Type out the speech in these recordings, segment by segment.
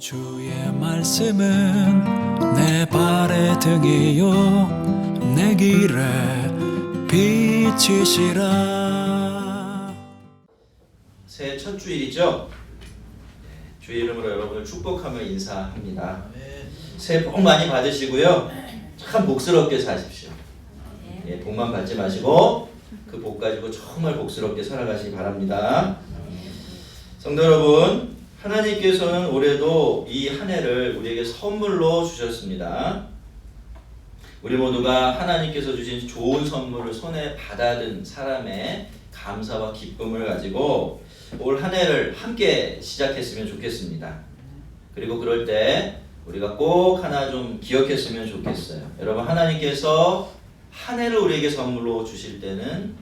주의 말씀은 내 발의 등이요 내 길에 빛이시라. 새해 첫 주일이죠. 주의 이름으로 여러분을 축복하며 인사합니다. 새해 복 많이 받으시고요. 참 복스럽게 사십시오. 복만 받지 마시고 그 복 가지고 정말 복스럽게 살아가시기 바랍니다. 성도 여러분, 하나님께서는 올해도 이 한 해를 우리에게 선물로 주셨습니다. 우리 모두가 하나님께서 주신 좋은 선물을 손에 받아든 사람의 감사와 기쁨을 가지고 올 한 해를 함께 시작했으면 좋겠습니다. 그리고 그럴 때 우리가 꼭 하나 좀 기억했으면 좋겠어요. 여러분, 하나님께서 한 해를 우리에게 선물로 주실 때는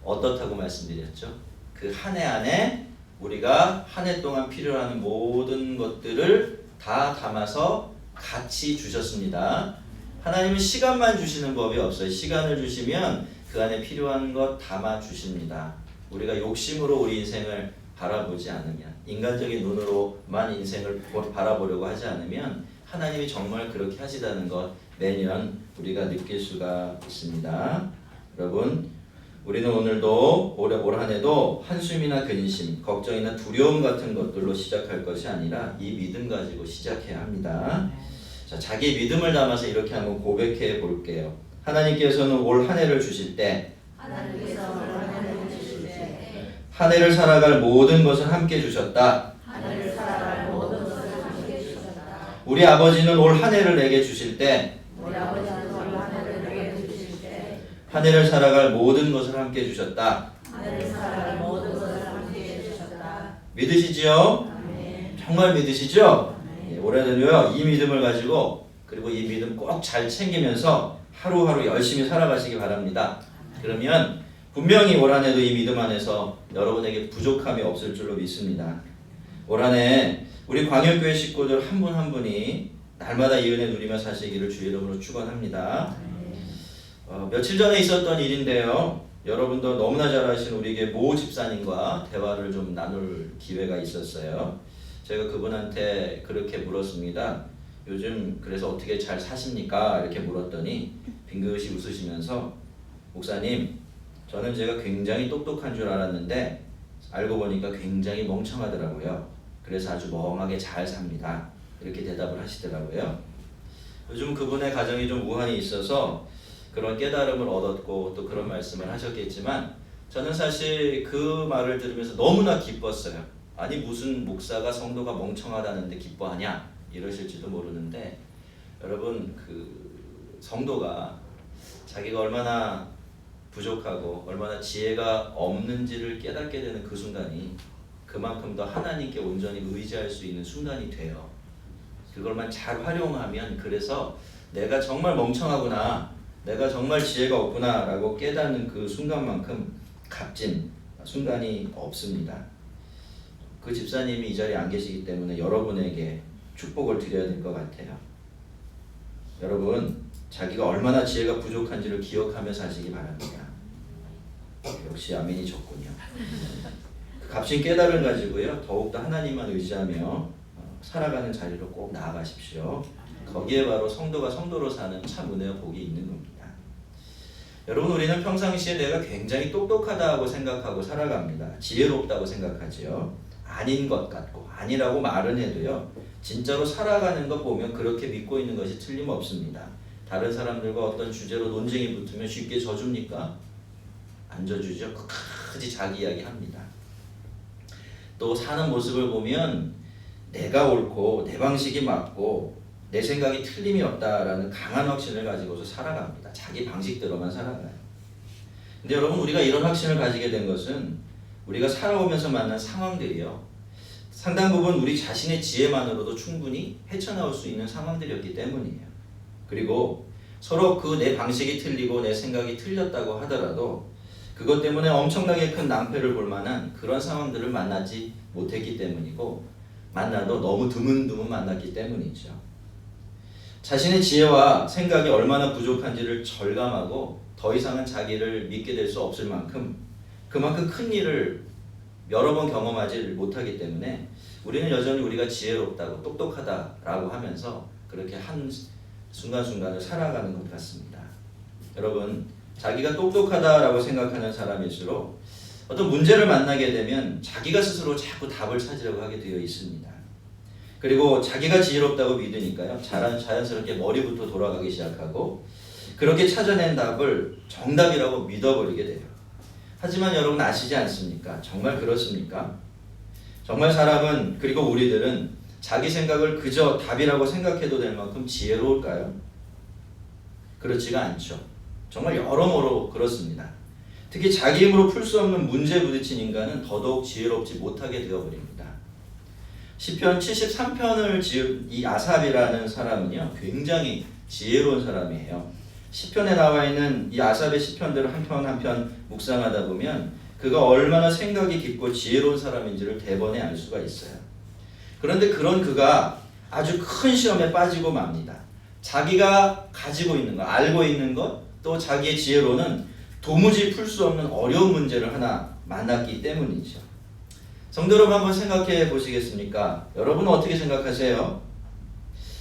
어떻다고 말씀드렸죠? 그 한 해 안에 우리가 한 해 동안 필요한 모든 것들을 다 담아서 같이 주셨습니다. 하나님은 시간만 주시는 법이 없어요. 시간을 주시면 그 안에 필요한 것 담아 주십니다. 우리가 욕심으로 우리 인생을 바라보지 않으면, 인간적인 눈으로만 인생을 바라보려고 하지 않으면 하나님이 정말 그렇게 하시다는 것 매년 우리가 느낄 수가 있습니다. 여러분, 우리는 오늘도 올 한 해도 한숨이나 근심, 걱정이나 두려움 같은 것들로 시작할 것이 아니라 이 믿음 가지고 시작해야 합니다. 자, 자기 믿음을 담아서 이렇게 한번 고백해 볼게요. 하나님께서는 올 한 해를 주실 때 한 해를 살아갈 모든 것을 함께 주셨다. 우리 아버지는 올 한 해를 내게 주실 때 한 해를 살아갈 모든 것을 함께 주셨다. 믿으시지요? 정말 믿으시죠? 올해는요, 이 믿음을 가지고, 그리고 이 믿음 꼭 잘 챙기면서 하루하루 열심히 살아가시기 바랍니다. 그러면 분명히 올 한 해도 이 믿음 안에서 여러분에게 부족함이 없을 줄로 믿습니다. 올 한 해 우리 광역교회 식구들 한 분 한 분이 날마다 이 은혜 누리며 사시기를 주의 이름으로 축원합니다. 며칠 전에 있었던 일인데요. 여러분도 너무나 잘 아시는 우리에게 모 집사님과 대화를 좀 나눌 기회가 있었어요. 제가 그분한테 그렇게 물었습니다. 요즘 그래서 어떻게 잘 사십니까? 이렇게 물었더니 빙긋이 웃으시면서, 목사님, 저는 제가 굉장히 똑똑한 줄 알았는데 알고 보니까 굉장히 멍청하더라고요. 그래서 아주 멍하게 잘 삽니다. 이렇게 대답을 하시더라고요. 요즘 그분의 가정이 좀 우환이 있어서 그런 깨달음을 얻었고 또 그런 말씀을 하셨겠지만, 저는 사실 그 말을 들으면서 너무나 기뻤어요. 아니, 무슨 목사가 성도가 멍청하다는데 기뻐하냐 이러실지도 모르는데, 여러분, 그 성도가 자기가 얼마나 부족하고 얼마나 지혜가 없는지를 깨닫게 되는 그 순간이 그만큼 더 하나님께 온전히 의지할 수 있는 순간이 돼요. 그걸만 잘 활용하면, 그래서 내가 정말 멍청하구나, 내가 정말 지혜가 없구나 라고 깨닫는 그 순간만큼 값진 순간이 없습니다. 그 집사님이 이 자리에 안 계시기 때문에 여러분에게 축복을 드려야 될 것 같아요. 여러분, 자기가 얼마나 지혜가 부족한지를 기억하며 사시기 바랍니다. 역시 아멘이 적군요. 그 값진 깨달음을 가지고요, 더욱더 하나님만 의지하며 살아가는 자리로 꼭 나아가십시오. 거기에 바로 성도가 성도로 사는 참 은혜와 복이 있는 겁니다. 여러분, 우리는 평상시에 내가 굉장히 똑똑하다고 생각하고 살아갑니다. 지혜롭다고 생각하지요. 아닌 것 같고, 아니라고 말은 해도요, 진짜로 살아가는 거 보면 그렇게 믿고 있는 것이 틀림없습니다. 다른 사람들과 어떤 주제로 논쟁이 붙으면 쉽게 져줍니까? 안 져주죠. 끝까지 자기 이야기 합니다. 또 사는 모습을 보면 내가 옳고 내 방식이 맞고 내 생각이 틀림이 없다라는 강한 확신을 가지고서 살아갑니다. 자기 방식대로만 살아가요. 근데 여러분, 우리가 이런 확신을 가지게 된 것은 우리가 살아오면서 만난 상황들이요, 상당 부분 우리 자신의 지혜만으로도 충분히 헤쳐나올 수 있는 상황들이었기 때문이에요. 그리고 서로 그 내 방식이 틀리고 내 생각이 틀렸다고 하더라도 그것 때문에 엄청나게 큰 낭패를 볼 만한 그런 상황들을 만나지 못했기 때문이고, 만나도 너무 드문드문 만났기 때문이죠. 자신의 지혜와 생각이 얼마나 부족한지를 절감하고 더 이상은 자기를 믿게 될 수 없을 만큼, 그만큼 큰 일을 여러 번 경험하지 못하기 때문에 우리는 여전히 우리가 지혜롭다고 똑똑하다라고 하면서 그렇게 한 순간순간을 살아가는 것 같습니다. 여러분, 자기가 똑똑하다라고 생각하는 사람일수록 어떤 문제를 만나게 되면 자기가 스스로 자꾸 답을 찾으려고 하게 되어 있습니다. 그리고 자기가 지혜롭다고 믿으니까요, 자연스럽게 머리부터 돌아가기 시작하고 그렇게 찾아낸 답을 정답이라고 믿어버리게 돼요. 하지만 여러분 아시지 않습니까? 정말 그렇습니까? 정말 사람은, 그리고 우리들은 자기 생각을 그저 답이라고 생각해도 될 만큼 지혜로울까요? 그렇지가 않죠. 정말 여러모로 그렇습니다. 특히 자기 힘으로 풀 수 없는 문제에 부딪힌 인간은 더더욱 지혜롭지 못하게 되어버립니다. 시편 73편을 지은 이 아삽이라는 사람은요, 굉장히 지혜로운 사람이에요. 시편에 나와 있는 이 아삽의 시편들을 한 편 한 편 묵상하다 보면 그가 얼마나 생각이 깊고 지혜로운 사람인지를 대번에 알 수가 있어요. 그런데 그런 그가 아주 큰 시험에 빠지고 맙니다. 자기가 가지고 있는 것, 알고 있는 것, 또 자기의 지혜로는 도무지 풀 수 없는 어려운 문제를 하나 만났기 때문이죠. 성도 여러분, 한번 생각해 보시겠습니까? 여러분은 어떻게 생각하세요?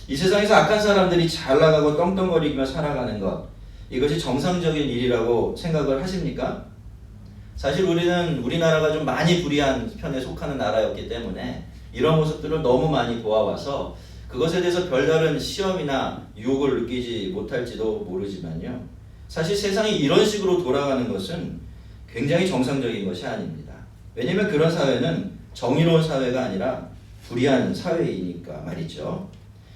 이 세상에서 악한 사람들이 잘 나가고 떵떵거리며 살아가는 것, 이것이 정상적인 일이라고 생각을 하십니까? 사실 우리는 우리나라가 좀 많이 불의한 편에 속하는 나라였기 때문에 이런 모습들을 너무 많이 보아와서 그것에 대해서 별다른 시험이나 유혹을 느끼지 못할지도 모르지만요, 사실 세상이 이런 식으로 돌아가는 것은 굉장히 정상적인 것이 아닙니다. 왜냐하면 그런 사회는 정의로운 사회가 아니라 불의한 사회이니까 말이죠.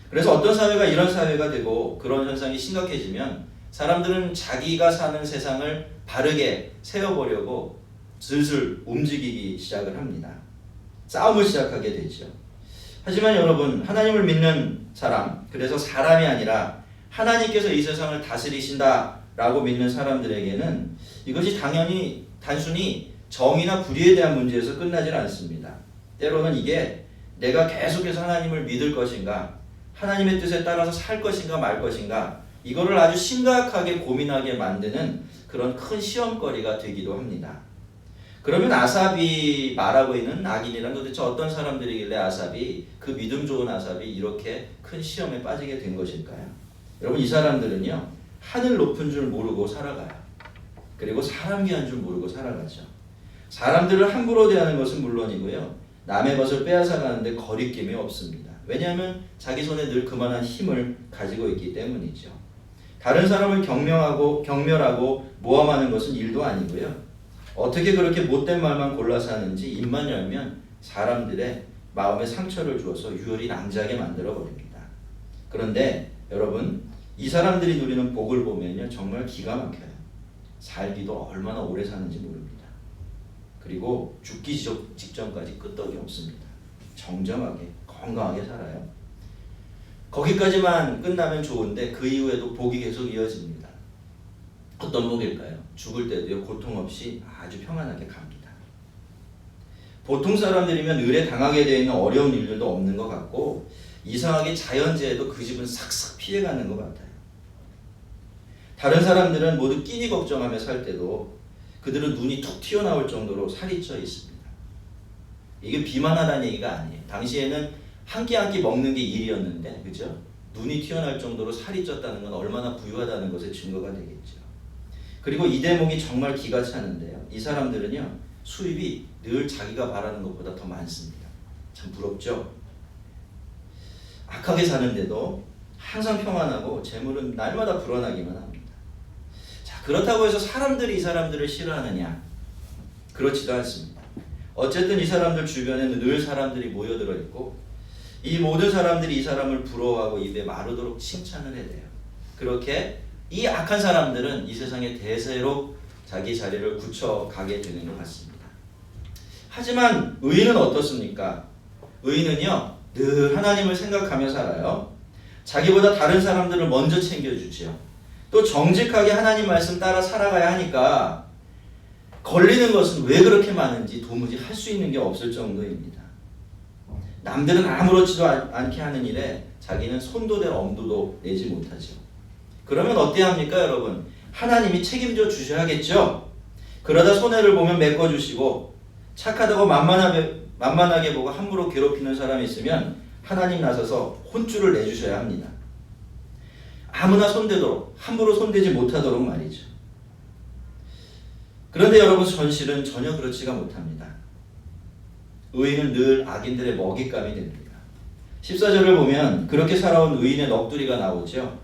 그래서 어떤 사회가 이런 사회가 되고 그런 현상이 심각해지면 사람들은 자기가 사는 세상을 바르게 세워보려고 슬슬 움직이기 시작을 합니다. 싸움을 시작하게 되죠. 하지만 여러분, 하나님을 믿는 사람, 그래서 사람이 아니라 하나님께서 이 세상을 다스리신다라고 믿는 사람들에게는 이것이 단순히 정의나 불의에 대한 문제에서 끝나질 않습니다. 때로는 이게 내가 계속해서 하나님을 믿을 것인가, 하나님의 뜻에 따라서 살 것인가 말 것인가, 이거를 아주 심각하게 고민하게 만드는 그런 큰 시험거리가 되기도 합니다. 그러면 아삽이 말하고 있는 악인이란 도대체 어떤 사람들이길래 아삽이, 그 믿음 좋은 아삽이 이렇게 큰 시험에 빠지게 된 것일까요? 여러분, 이 사람들은요, 하늘 높은 줄 모르고 살아가요. 그리고 사람 귀한 줄 모르고 살아가죠. 사람들을 함부로 대하는 것은 물론이고요, 남의 것을 빼앗아 가는데 거리낌이 없습니다. 왜냐하면 자기 손에 늘 그만한 힘을 가지고 있기 때문이죠. 다른 사람을 경멸하고 모함하는 것은 일도 아니고요, 어떻게 그렇게 못된 말만 골라서 하는지 입만 열면 사람들의 마음에 상처를 주어서 유혈이 낭자하게 만들어 버립니다. 그런데 여러분, 이 사람들이 누리는 복을 보면요, 정말 기가 막혀요. 살기도 얼마나 오래 사는지 모릅니다. 그리고 죽기 직전까지 끄떡이 없습니다. 정정하게 건강하게 살아요. 거기까지만 끝나면 좋은데 그 이후에도 복이 계속 이어집니다. 어떤 복일까요? 죽을 때도요, 고통 없이 아주 평안하게 갑니다. 보통 사람들이면 을에 당하게 되어 있는 어려운 일들도 없는 것 같고, 이상하게 자연재해도 그 집은 싹싹 피해가는 것 같아요. 다른 사람들은 모두 끼니 걱정하며 살 때도 그들은 눈이 툭 튀어나올 정도로 살이 쪄 있습니다. 이게 비만하다는 얘기가 아니에요. 당시에는 한 끼 한 끼 먹는 게 일이었는데, 그죠? 눈이 튀어나올 정도로 살이 쪘다는 건 얼마나 부유하다는 것의 증거가 되겠죠. 그리고 이 대목이 정말 기가 차는데요, 이 사람들은요, 수입이 늘 자기가 바라는 것보다 더 많습니다. 참 부럽죠? 악하게 사는데도 항상 평안하고 재물은 날마다 불어나기만 합니다. 자, 그렇다고 해서 사람들이 이 사람들을 싫어하느냐? 그렇지도 않습니다. 어쨌든 이 사람들 주변에는 늘 사람들이 모여들어 있고, 이 모든 사람들이 이 사람을 부러워하고 입에 마르도록 칭찬을 해대요. 그렇게 이 악한 사람들은 이 세상의 대세로 자기 자리를 굳혀가게 되는 것 같습니다. 하지만 의인은 어떻습니까? 의인은요, 늘 하나님을 생각하며 살아요. 자기보다 다른 사람들을 먼저 챙겨주지요. 또 정직하게 하나님 말씀 따라 살아가야 하니까 걸리는 것은 왜 그렇게 많은지 도무지 할 수 있는 게 없을 정도입니다. 남들은 아무렇지도 않게 하는 일에 자기는 손도 댈 엄두도 내지 못하죠. 그러면 어때야 합니까, 여러분? 하나님이 책임져 주셔야겠죠? 그러다 손해를 보면 메꿔주시고, 착하다고 만만하게 보고 함부로 괴롭히는 사람이 있으면 하나님 나서서 혼쭐을 내주셔야 합니다. 아무나 손대도록, 함부로 손대지 못하도록 말이죠. 그런데 여러분, 현실은 전혀 그렇지가 못합니다. 의인은 늘 악인들의 먹잇감이 됩니다. 14절을 보면 그렇게 살아온 의인의 넋두리가 나오죠.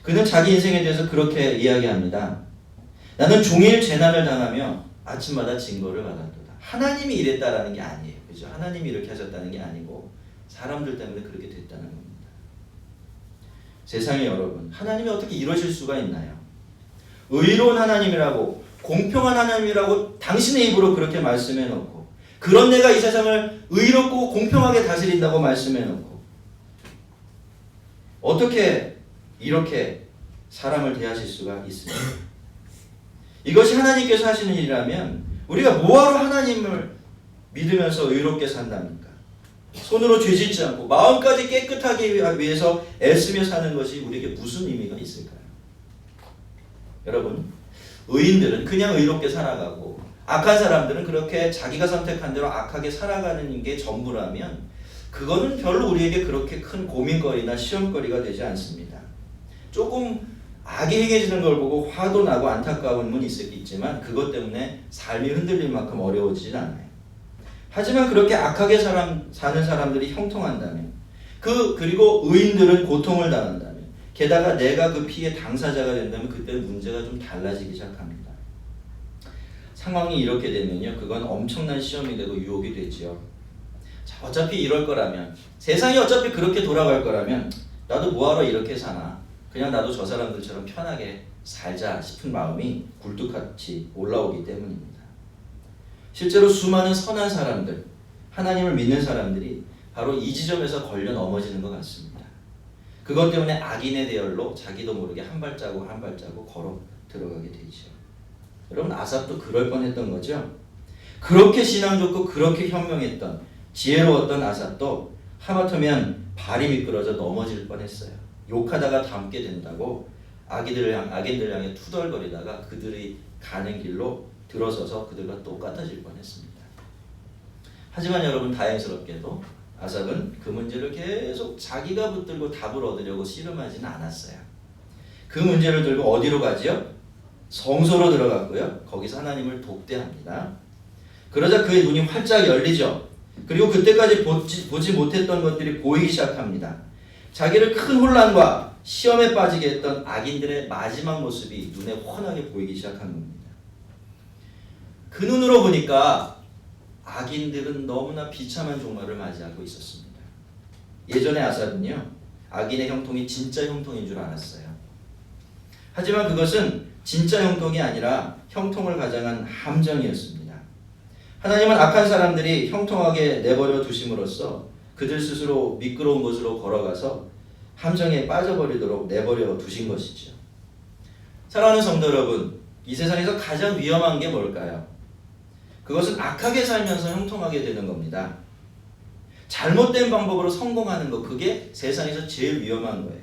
그는 자기 인생에 대해서 그렇게 이야기합니다. 나는 종일 재난을 당하며 아침마다 징벌을 받았도다. 하나님이 이랬다라는 게 아니에요. 그죠? 하나님이 이렇게 하셨다는 게 아니고 사람들 때문에 그렇게 됐다는 겁니다. 세상에 여러분, 하나님이 어떻게 이러실 수가 있나요? 의로운 하나님이라고, 공평한 하나님이라고 당신의 입으로 그렇게 말씀해놓고, 그런 내가 이 세상을 의롭고 공평하게 다스린다고 말씀해놓고, 어떻게 이렇게 사람을 대하실 수가 있습니까? 이것이 하나님께서 하시는 일이라면 우리가 뭐하러 하나님을 믿으면서 의롭게 산답니까? 손으로 죄짓지 않고 마음까지 깨끗하게 위해서 애쓰며 사는 것이 우리에게 무슨 의미가 있을까요? 여러분, 의인들은 그냥 의롭게 살아가고 악한 사람들은 그렇게 자기가 선택한 대로 악하게 살아가는 게 전부라면 그거는 별로 우리에게 그렇게 큰 고민거리나 시험거리가 되지 않습니다. 조금 악이 행해지는 걸 보고 화도 나고 안타까움은 있겠지만 그것 때문에 삶이 흔들릴 만큼 어려워지진 않아요. 하지만 그렇게 악하게 사는 사람들이 형통한다면, 그리고 의인들은 고통을 당한다면, 게다가 내가 그 피해 당사자가 된다면 그때는 문제가 좀 달라지기 시작합니다. 상황이 이렇게 되면요, 그건 엄청난 시험이 되고 유혹이 되지요. 자, 어차피 이럴 거라면, 세상이 어차피 그렇게 돌아갈 거라면 나도 뭐하러 이렇게 사나, 그냥 나도 저 사람들처럼 편하게 살자 싶은 마음이 굴뚝같이 올라오기 때문입니다. 실제로 수많은 선한 사람들, 하나님을 믿는 사람들이 바로 이 지점에서 걸려 넘어지는 것 같습니다. 그것 때문에 악인의 대열로 자기도 모르게 한 발자국 한 발자국 걸어 들어가게 되죠. 여러분, 아삽도 그럴 뻔했던 거죠. 그렇게 신앙 좋고 그렇게 현명했던, 지혜로웠던 아삽도 하마터면 발이 미끄러져 넘어질 뻔했어요. 욕하다가 닮게 된다고 악인들 향해 투덜거리다가 그들이 가는 길로 들어서서 그들과 똑같아질 뻔했습니다. 하지만 여러분, 다행스럽게도 아삽은 그 문제를 계속 자기가 붙들고 답을 얻으려고 씨름하지는 않았어요. 그 문제를 들고 어디로 가지요? 성소로 들어갔고요. 거기서 하나님을 독대합니다. 그러자 그의 눈이 활짝 열리죠. 그리고 그때까지 보지 못했던 것들이 보이기 시작합니다. 자기를 큰 혼란과 시험에 빠지게 했던 악인들의 마지막 모습이 눈에 훤하게 보이기 시작한 겁니다. 그 눈으로 보니까 악인들은 너무나 비참한 종말을 맞이하고 있었습니다. 예전에 아삽은요, 악인의 형통이 진짜 형통인 줄 알았어요. 하지만 그것은 진짜 형통이 아니라 형통을 가장한 함정이었습니다. 하나님은 악한 사람들이 형통하게 내버려 두심으로써 그들 스스로 미끄러운 곳으로 걸어가서 함정에 빠져버리도록 내버려 두신 것이죠. 사랑하는 성도 여러분, 이 세상에서 가장 위험한 게 뭘까요? 그것은 악하게 살면서 형통하게 되는 겁니다. 잘못된 방법으로 성공하는 것, 그게 세상에서 제일 위험한 거예요.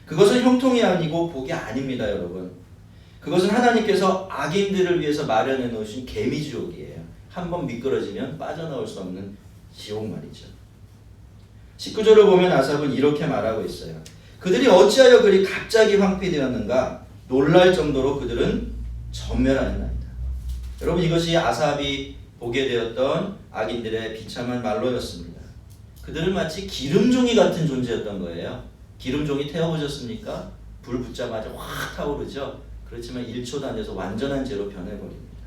그것은 형통이 아니고 복이 아닙니다, 여러분. 그것은 하나님께서 악인들을 위해서 마련해 놓으신 개미지옥이에요. 한번 미끄러지면 빠져나올 수 없는 지옥 말이죠. 19절을 보면 아삽은 이렇게 말하고 있어요. 그들이 어찌하여 그리 갑자기 황폐되었는가? 놀랄 정도로 그들은 전멸하였나이다. 여러분, 이것이 아삽이 보게 되었던 악인들의 비참한 말로였습니다. 그들은 마치 기름종이 같은 존재였던 거예요. 기름종이 태워보셨습니까? 불 붙자마자 확 타오르죠. 그렇지만 1초도 안 돼서 완전한 재로 변해버립니다.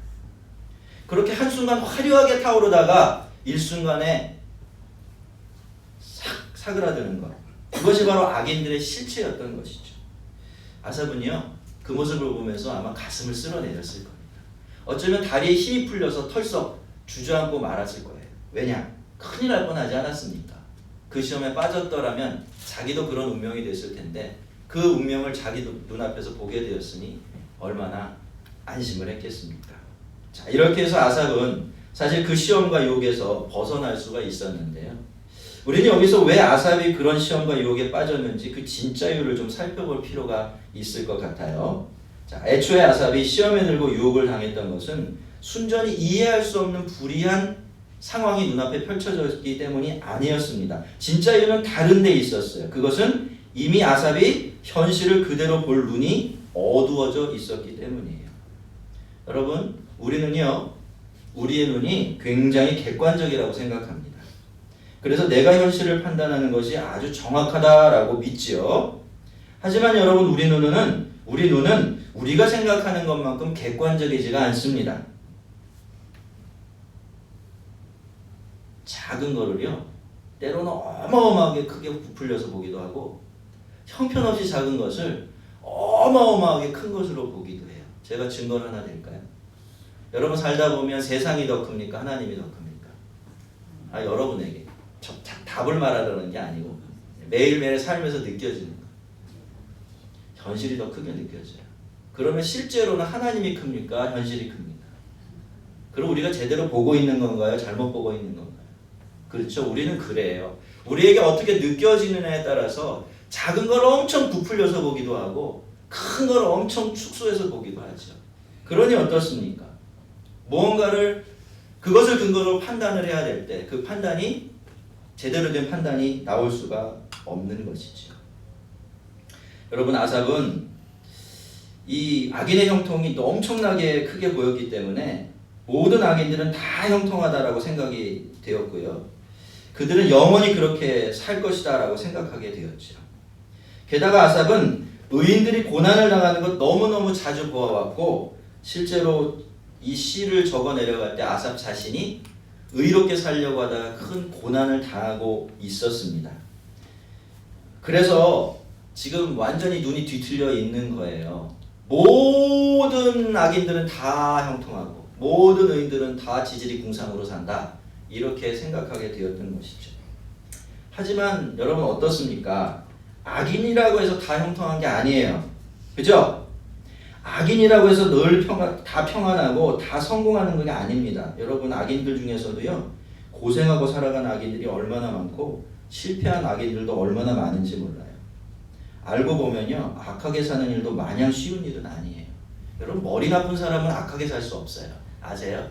그렇게 한순간 화려하게 타오르다가 일순간에 싹 사그라드는 것, 그것이 바로 악인들의 실체였던 것이죠. 아삽은요, 그 모습을 보면서 아마 가슴을 쓸어내렸을 겁니다. 어쩌면 다리에 힘이 풀려서 털썩 주저앉고 말았을 거예요. 왜냐? 큰일 날 뻔하지 않았습니까? 그 시험에 빠졌더라면 자기도 그런 운명이 됐을 텐데 그 운명을 자기 눈앞에서 보게 되었으니 얼마나 안심을 했겠습니까? 자, 이렇게 해서 아삽은 사실 그 시험과 유혹에서 벗어날 수가 있었는데요. 우리는 여기서 왜 아삽이 그런 시험과 유혹에 빠졌는지 그 진짜 이유를 좀 살펴볼 필요가 있을 것 같아요. 자, 애초에 아삽이 시험에 들고 유혹을 당했던 것은 순전히 이해할 수 없는 불이한 상황이 눈앞에 펼쳐졌기 때문이 아니었습니다. 진짜 이유는 다른 데 있었어요. 그것은 이미 아삽이 현실을 그대로 볼 눈이 어두워져 있었기 때문이에요. 여러분, 우리는요, 우리의 눈이 굉장히 객관적이라고 생각합니다. 그래서 내가 현실을 판단하는 것이 아주 정확하다라고 믿지요. 하지만 여러분, 우리 눈은 우리가 생각하는 것만큼 객관적이지가 않습니다. 작은 거를요, 때로는 어마어마하게 크게 부풀려서 보기도 하고, 형편없이 작은 것을 어마어마하게 큰 것으로 보기도 해요. 제가 증거를 하나 드릴까요? 여러분 살다 보면 세상이 더 큽니까? 하나님이 더 큽니까? 여러분에게 답을 말하려는 게 아니고 매일매일 삶에서 느껴지는 거. 현실이 더 크게 느껴져요. 그러면 실제로는 하나님이 큽니까? 현실이 큽니까? 그럼 우리가 제대로 보고 있는 건가요? 잘못 보고 있는 건가요? 그렇죠. 우리는 그래요. 우리에게 어떻게 느껴지느냐에 따라서 작은 걸 엄청 부풀려서 보기도 하고 큰 걸 엄청 축소해서 보기도 하죠. 그러니 어떻습니까? 무언가를 그것을 근거로 판단을 해야 될 때 그 판단이 제대로 된 판단이 나올 수가 없는 것이죠. 여러분, 아삽은 이 악인의 형통이 엄청나게 크게 보였기 때문에 모든 악인들은 다 형통하다라고 생각이 되었고요. 그들은 영원히 그렇게 살 것이다 라고 생각하게 되었죠. 게다가 아삽은 의인들이 고난을 당하는 것 너무너무 자주 보아왔고, 실제로 이 시를 적어 내려갈 때 아삽 자신이 의롭게 살려고 하다가 큰 고난을 당하고 있었습니다. 그래서 지금 완전히 눈이 뒤틀려 있는 거예요. 모든 악인들은 다 형통하고 모든 의인들은 다 지질이 궁상으로 산다, 이렇게 생각하게 되었던 것이죠. 하지만 여러분 어떻습니까? 악인이라고 해서 다 형통한 게 아니에요. 그죠? 악인이라고 해서 늘 다 평안하고 다 성공하는 게 아닙니다. 여러분, 악인들 중에서도요, 고생하고 살아간 악인들이 얼마나 많고 실패한 악인들도 얼마나 많은지 몰라요. 알고 보면요, 악하게 사는 일도 마냥 쉬운 일은 아니에요. 여러분, 머리 나쁜 사람은 악하게 살 수 없어요. 아세요?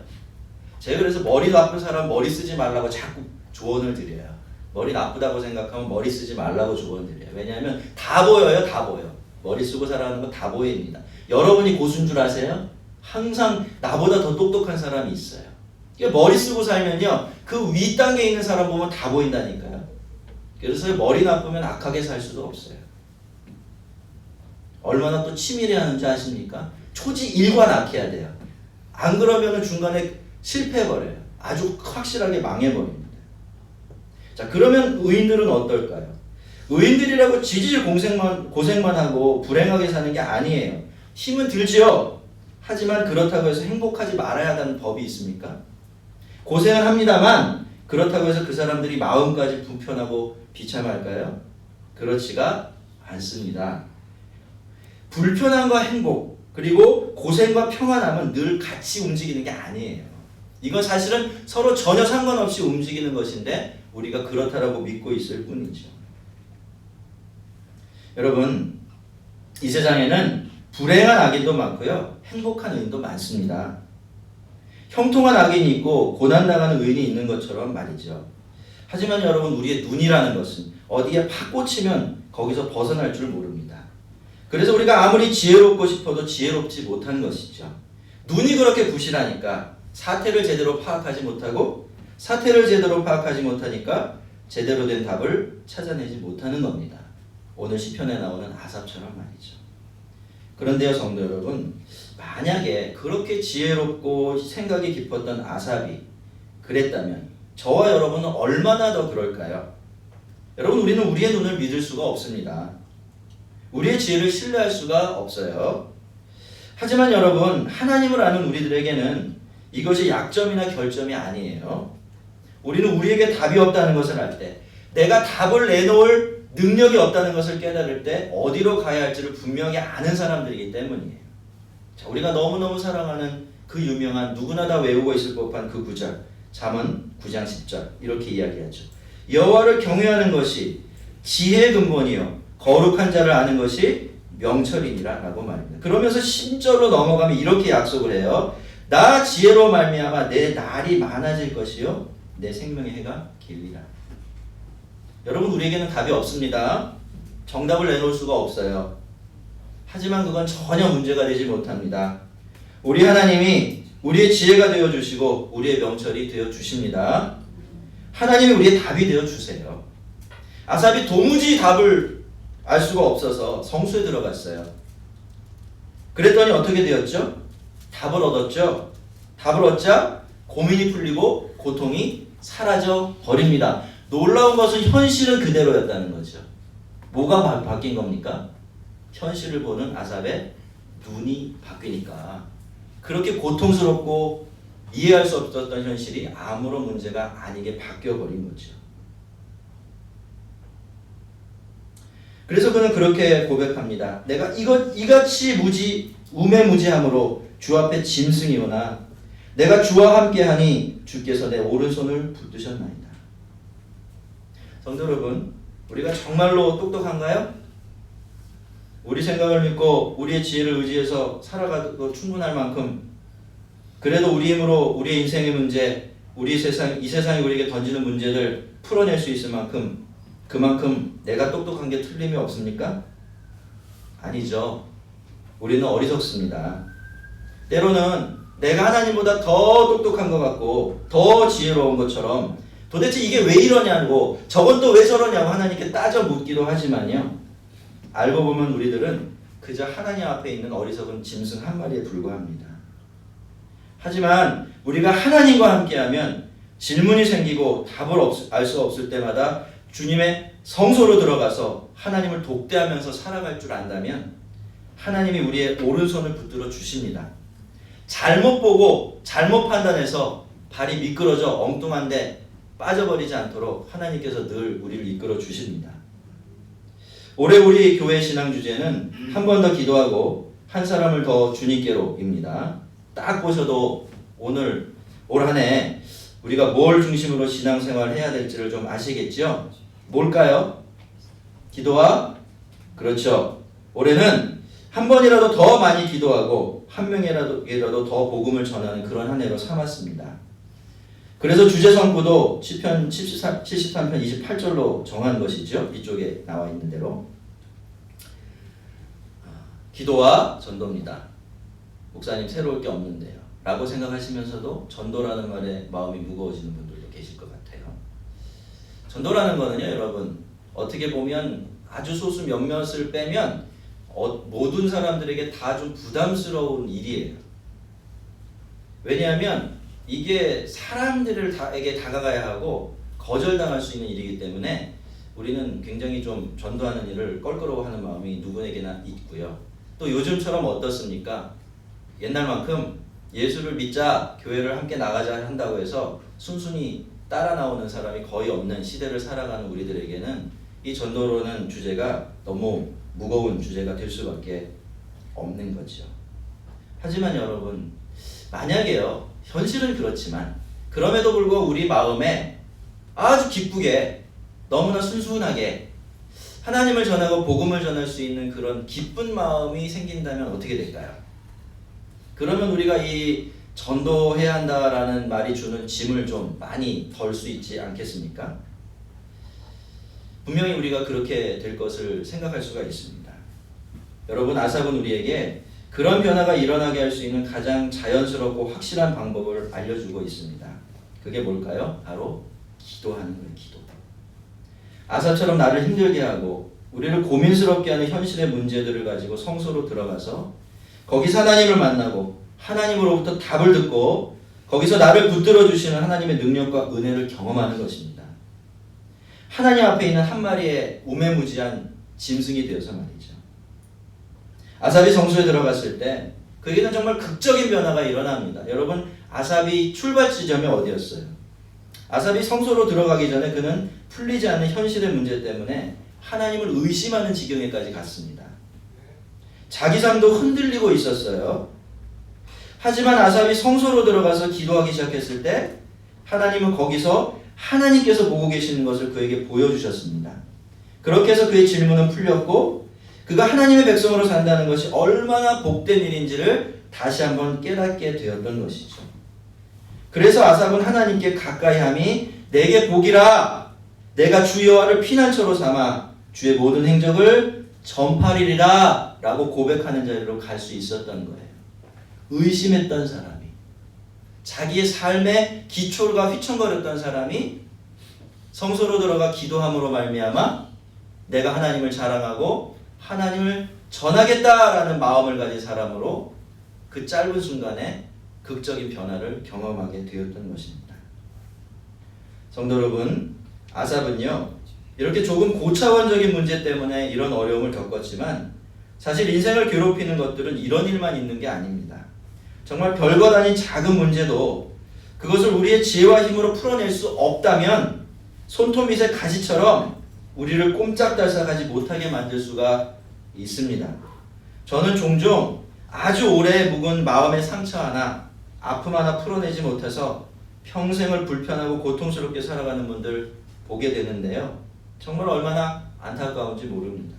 제가 그래서 머리 나쁜 사람 머리 쓰지 말라고 자꾸 조언을 드려요. 머리 나쁘다고 생각하면 머리 쓰지 말라고 조언 드려요. 왜냐하면 다 보여요. 다 보여. 머리 쓰고 살아가는 거 다 보입니다. 여러분이 고수인 줄 아세요? 항상 나보다 더 똑똑한 사람이 있어요. 그러니까 머리 쓰고 살면요, 그 윗단계에 있는 사람 보면 다 보인다니까요. 그래서 머리 나쁘면 악하게 살 수도 없어요. 얼마나 또 치밀해 하는지 아십니까? 초지일관악해야 돼요. 안 그러면 중간에 실패해버려요. 아주 확실하게 망해버립니다. 자, 그러면 의인들은 어떨까요? 의인들이라고 지질 고생만 하고 불행하게 사는 게 아니에요. 힘은 들지요. 하지만 그렇다고 해서 행복하지 말아야 하는 법이 있습니까? 고생을 합니다만 그렇다고 해서 그 사람들이 마음까지 불편하고 비참할까요? 그렇지가 않습니다. 불편함과 행복, 그리고 고생과 평안함은 늘 같이 움직이는 게 아니에요. 이건 사실은 서로 전혀 상관없이 움직이는 것인데 우리가 그렇다라고 믿고 있을 뿐이죠. 여러분, 이 세상에는 불행한 악인도 많고요, 행복한 의인도 많습니다. 형통한 악인이 있고 고난당하는 의인이 있는 것처럼 말이죠. 하지만 여러분, 우리의 눈이라는 것은 어디에 팍 꽂히면 거기서 벗어날 줄 모릅니다. 그래서 우리가 아무리 지혜롭고 싶어도 지혜롭지 못한 것이죠. 눈이 그렇게 부실하니까 사태를 제대로 파악하지 못하고, 사태를 제대로 파악하지 못하니까 제대로 된 답을 찾아내지 못하는 겁니다. 오늘 시편에 나오는 아삽처럼 말이죠. 그런데요, 성도 여러분, 만약에 그렇게 지혜롭고 생각이 깊었던 아삽이 그랬다면 저와 여러분은 얼마나 더 그럴까요? 여러분, 우리는 우리의 눈을 믿을 수가 없습니다. 우리의 지혜를 신뢰할 수가 없어요. 하지만 여러분, 하나님을 아는 우리들에게는 이것이 약점이나 결점이 아니에요. 우리는 우리에게 답이 없다는 것을 알 때, 내가 답을 내놓을 능력이 없다는 것을 깨달을 때 어디로 가야 할지를 분명히 아는 사람들이기 때문이에요. 자, 우리가 너무너무 사랑하는 그 유명한 누구나 다 외우고 있을 법한 그 구절, 잠언 9장 10절 이렇게 이야기하죠. 여호와를 경외하는 것이 지혜의 근본이요 거룩한 자를 아는 것이 명철이니라 라고 말합니다. 그러면서 10절로 넘어가면 이렇게 약속을 해요. 나 지혜로 말미암아 내 날이 많아질 것이요 내 생명의 해가 길리라. 여러분, 우리에게는 답이 없습니다. 정답을 내놓을 수가 없어요. 하지만 그건 전혀 문제가 되지 못합니다. 우리 하나님이 우리의 지혜가 되어 주시고 우리의 명철이 되어 주십니다. 하나님이 우리의 답이 되어 주세요. 아삽이 도무지 답을 알 수가 없어서 성수에 들어갔어요. 그랬더니 어떻게 되었죠? 답을 얻었죠. 답을 얻자 고민이 풀리고 고통이 사라져 버립니다. 놀라운 것은 현실은 그대로였다는 거죠. 뭐가 바뀐 겁니까? 현실을 보는 아삽의 눈이 바뀌니까. 그렇게 고통스럽고 이해할 수 없었던 현실이 아무런 문제가 아니게 바뀌어버린 거죠. 그래서 그는 그렇게 고백합니다. 내가 이같이 우매무지함으로 주 앞에 짐승이오나 내가 주와 함께하니 주께서 내 오른손을 붙드셨나이다. 성도 여러분, 우리가 정말로 똑똑한가요? 우리 생각을 믿고 우리의 지혜를 의지해서 살아가도 충분할 만큼, 그래도 우리 힘으로 우리의 인생의 문제, 이 세상이 우리에게 던지는 문제를 풀어낼 수 있을 만큼, 그만큼 내가 똑똑한 게 틀림이 없습니까? 아니죠. 우리는 어리석습니다. 때로는 내가 하나님보다 더 똑똑한 것 같고 더 지혜로운 것처럼 도대체 이게 왜 이러냐고, 저건 또 왜 저러냐고 하나님께 따져 묻기도 하지만요, 알고 보면 우리들은 그저 하나님 앞에 있는 어리석은 짐승 한 마리에 불과합니다. 하지만 우리가 하나님과 함께하면 질문이 생기고 답을 알 수 없을 때마다 주님의 성소로 들어가서 하나님을 독대하면서 살아갈 줄 안다면 하나님이 우리의 오른손을 붙들어 주십니다. 잘못 보고 잘못 판단해서 발이 미끄러져 엉뚱한데 빠져버리지 않도록 하나님께서 늘 우리를 이끌어 주십니다. 올해 우리 교회 신앙 주제는 한 번 더 기도하고 한 사람을 더 주님께로입니다. 딱 보셔도 올 한 해 우리가 뭘 중심으로 신앙생활을 해야 될지를 좀 아시겠죠? 뭘까요? 기도와, 그렇죠. 올해는 한 번이라도 더 많이 기도하고 한 명이라도 더 복음을 전하는 그런 한 해로 삼았습니다. 그래서 주제 선구도 시편 73편 28절로 정한 것이죠. 이쪽에 나와 있는 대로. 기도와 전도입니다. 목사님 새로울 게 없는데요 라고 생각하시면서도 전도라는 말에 마음이 무거워지는 분들도 계실 것 같아요. 전도라는 거는요, 여러분, 어떻게 보면 아주 소수 몇몇을 빼면 모든 사람들에게 다 좀 부담스러운 일이에요. 왜냐하면 이게 사람들에게 다가가야 하고 거절당할 수 있는 일이기 때문에 우리는 굉장히 좀 전도하는 일을 껄끄러워하는 마음이 누구에게나 있고요. 또 요즘처럼 어떻습니까? 옛날만큼 예수를 믿자, 교회를 함께 나가자 한다고 해서 순순히 따라 나오는 사람이 거의 없는 시대를 살아가는 우리들에게는 이 전도라는 주제가 너무 무거운 주제가 될 수밖에 없는 거죠. 하지만 여러분, 만약에요, 현실은 그렇지만 그럼에도 불구하고 우리 마음에 아주 기쁘게, 너무나 순순하게 하나님을 전하고 복음을 전할 수 있는 그런 기쁜 마음이 생긴다면 어떻게 될까요? 그러면 우리가 이 전도해야 한다라는 말이 주는 짐을 좀 많이 덜 수 있지 않겠습니까? 분명히 우리가 그렇게 될 것을 생각할 수가 있습니다. 여러분, 아삽은 우리에게 그런 변화가 일어나게 할 수 있는 가장 자연스럽고 확실한 방법을 알려주고 있습니다. 그게 뭘까요? 바로 기도하는 거예요. 기도. 아삽처럼 나를 힘들게 하고 우리를 고민스럽게 하는 현실의 문제들을 가지고 성소로 들어가서 거기서 하나님을 만나고 하나님으로부터 답을 듣고 거기서 나를 붙들어 주시는 하나님의 능력과 은혜를 경험하는 것입니다. 하나님 앞에 있는 한 마리의 우매무지한 짐승이 되어서 말이죠. 아삽이 성소에 들어갔을 때 그에게는 정말 극적인 변화가 일어납니다. 여러분, 아삽이 출발 지점이 어디였어요? 아삽이 성소로 들어가기 전에 그는 풀리지 않는 현실의 문제 때문에 하나님을 의심하는 지경에까지 갔습니다. 자기 삶도 흔들리고 있었어요. 하지만 아삽이 성소로 들어가서 기도하기 시작했을 때 하나님은 거기서 하나님께서 보고 계시는 것을 그에게 보여주셨습니다. 그렇게 해서 그의 질문은 풀렸고 그가 하나님의 백성으로 산다는 것이 얼마나 복된 일인지를 다시 한번 깨닫게 되었던 것이죠. 그래서 아삽은 하나님께 가까이함이 내게 복이라. 내가 주 여호와를 피난처로 삼아 주의 모든 행적을 전파리리라 라고 고백하는 자리로 갈 수 있었던 거예요. 의심했던 사람이, 자기의 삶의 기초가 휘청거렸던 사람이 성소로 들어가 기도함으로 말미암아 내가 하나님을 자랑하고 하나님을 전하겠다라는 마음을 가진 사람으로 그 짧은 순간에 극적인 변화를 경험하게 되었던 것입니다. 성도 여러분, 아삽은요 이렇게 조금 고차원적인 문제 때문에 이런 어려움을 겪었지만 사실 인생을 괴롭히는 것들은 이런 일만 있는 게 아닙니다. 정말 별것 아닌 작은 문제도 그것을 우리의 지혜와 힘으로 풀어낼 수 없다면 손톱 밑의 가지처럼 우리를 꼼짝달싹하지 못하게 만들 수가 있습니다. 저는 종종 아주 오래 묵은 마음의 상처 하나, 아픔 하나 풀어내지 못해서 평생을 불편하고 고통스럽게 살아가는 분들 보게 되는데요. 정말 얼마나 안타까운지 모릅니다.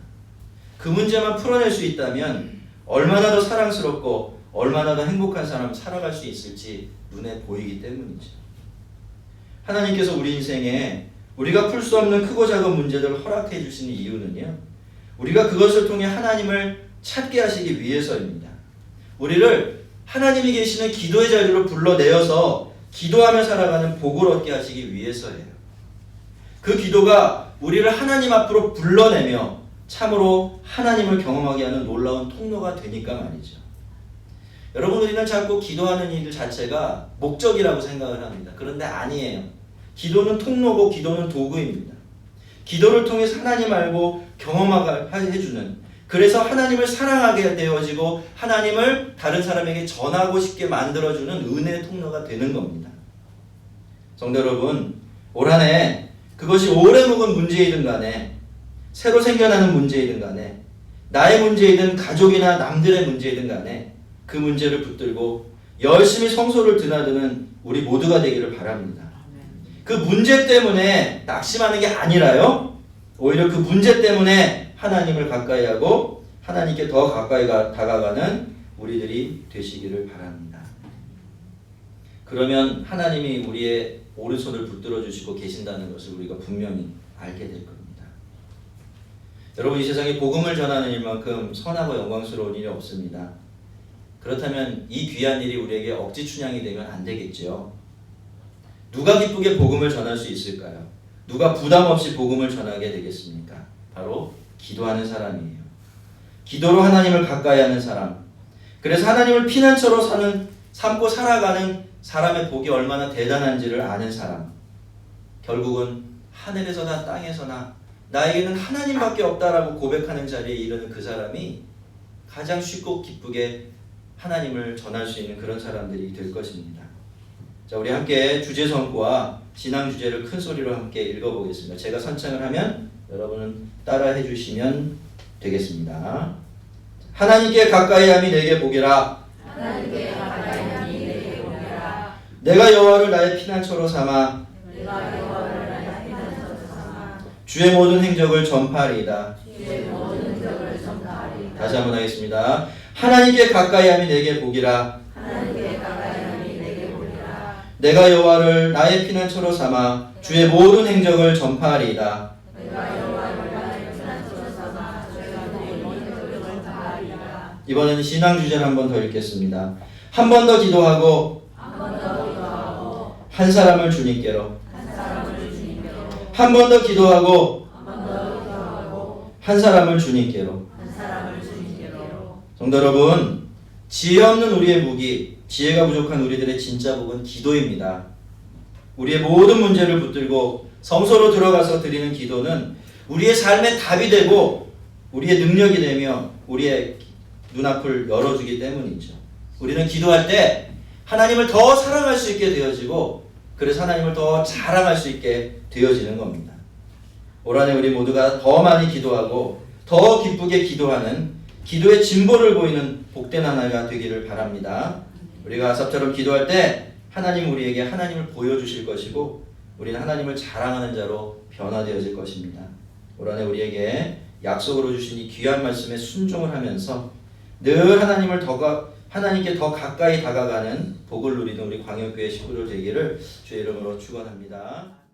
그 문제만 풀어낼 수 있다면 얼마나 더 사랑스럽고 얼마나 더 행복한 사람 살아갈 수 있을지 눈에 보이기 때문이죠. 하나님께서 우리 인생에 우리가 풀 수 없는 크고 작은 문제들을 허락해 주시는 이유는요, 우리가 그것을 통해 하나님을 찾게 하시기 위해서입니다. 우리를 하나님이 계시는 기도의 자리로 불러내어서 기도하며 살아가는 복을 얻게 하시기 위해서예요. 그 기도가 우리를 하나님 앞으로 불러내며 참으로 하나님을 경험하게 하는 놀라운 통로가 되니까 말이죠. 여러분, 우리는 자꾸 기도하는 일 자체가 목적이라고 생각을 합니다. 그런데 아니에요. 기도는 통로고 기도는 도구입니다. 기도를 통해서 하나님 알고 경험하게 해주는, 그래서 하나님을 사랑하게 되어지고 하나님을 다른 사람에게 전하고 싶게 만들어주는 은혜의 통로가 되는 겁니다. 성도 여러분, 올 한 해 그것이 오래 묵은 문제이든 간에 새로 생겨나는 문제이든 간에 나의 문제이든 가족이나 남들의 문제이든 간에 그 문제를 붙들고 열심히 성소를 드나드는 우리 모두가 되기를 바랍니다. 그 문제 때문에 낙심하는 게 아니라요, 오히려 그 문제 때문에 하나님을 가까이 하고 하나님께 더 가까이 다가가는 우리들이 되시기를 바랍니다. 그러면 하나님이 우리의 오른손을 붙들어 주시고 계신다는 것을 우리가 분명히 알게 될 겁니다. 여러분, 이 세상에 복음을 전하는 일만큼 선하고 영광스러운 일이 없습니다. 그렇다면 이 귀한 일이 우리에게 억지 춘향이 되면 안 되겠죠. 누가 기쁘게 복음을 전할 수 있을까요? 누가 부담 없이 복음을 전하게 되겠습니까? 바로 기도하는 사람이에요. 기도로 하나님을 가까이 하는 사람. 그래서 하나님을 피난처로 삼고 살아가는 사람의 복이 얼마나 대단한지를 아는 사람. 결국은 하늘에서나 땅에서나 나에게는 하나님밖에 없다라고 고백하는 자리에 이르는 그 사람이 가장 쉽고 기쁘게 하나님을 전할 수 있는 그런 사람들이 될 것입니다. 자, 우리 함께 주제 선포와 신앙 주제를 큰 소리로 함께 읽어보겠습니다. 제가 선창을 하면 여러분은 따라해 주시면 되겠습니다. 하나님께 가까이함이 내게 복이라. 하나님께 가까이함이 내게 복이라. 내가 여호와를 나의 피난처로 삼아 내가 여호와를 나의 피난처로 삼아 주의 모든 행적을 전파하리이다. 주의 모든 행적을 전파하리이다. 다시 한번 하겠습니다. 하나님께 가까이함이 내게 복이라. 하나님께 가까이함이 내게 복이라. 내가 여호와를 나의 피난처로 삼아 주의 모든 행적을 전파하리이다. 내가 여호와를 나의 피난처로 삼아 주의 모든 행적을 전파하리이다. 이번에는 신앙 주제를 한 번 더 읽겠습니다. 한 번 더 기도하고 한 번 더 기도하고 한 사람을 주님께로. 한 사람을 주님께로. 한 번 더 기도하고 한 번 더 기도하고 한 사람을 주님께로. 한 사람을 주님께로. 성도 여러분, 지혜 없는 우리의 무기, 지혜가 부족한 우리들의 진짜 복은 기도입니다. 우리의 모든 문제를 붙들고 성소로 들어가서 드리는 기도는 우리의 삶의 답이 되고 우리의 능력이 되며 우리의 눈앞을 열어주기 때문이죠. 우리는 기도할 때 하나님을 더 사랑할 수 있게 되어지고 그래서 하나님을 더 자랑할 수 있게 되어지는 겁니다. 올 한 해 우리 모두가 더 많이 기도하고 더 기쁘게 기도하는 기도의 진보를 보이는 복된 한 해가 되기를 바랍니다. 우리가 아삽처럼 기도할 때 하나님 우리에게 하나님을 보여주실 것이고 우리는 하나님을 자랑하는 자로 변화되어질 것입니다. 올 한 해 우리에게 약속으로 주신 이 귀한 말씀에 순종을 하면서 늘 하나님을 더 하나님께 더 가까이 다가가는 복을 누리는 우리 광역교회 식구들 되기를 주의 이름으로 축원합니다.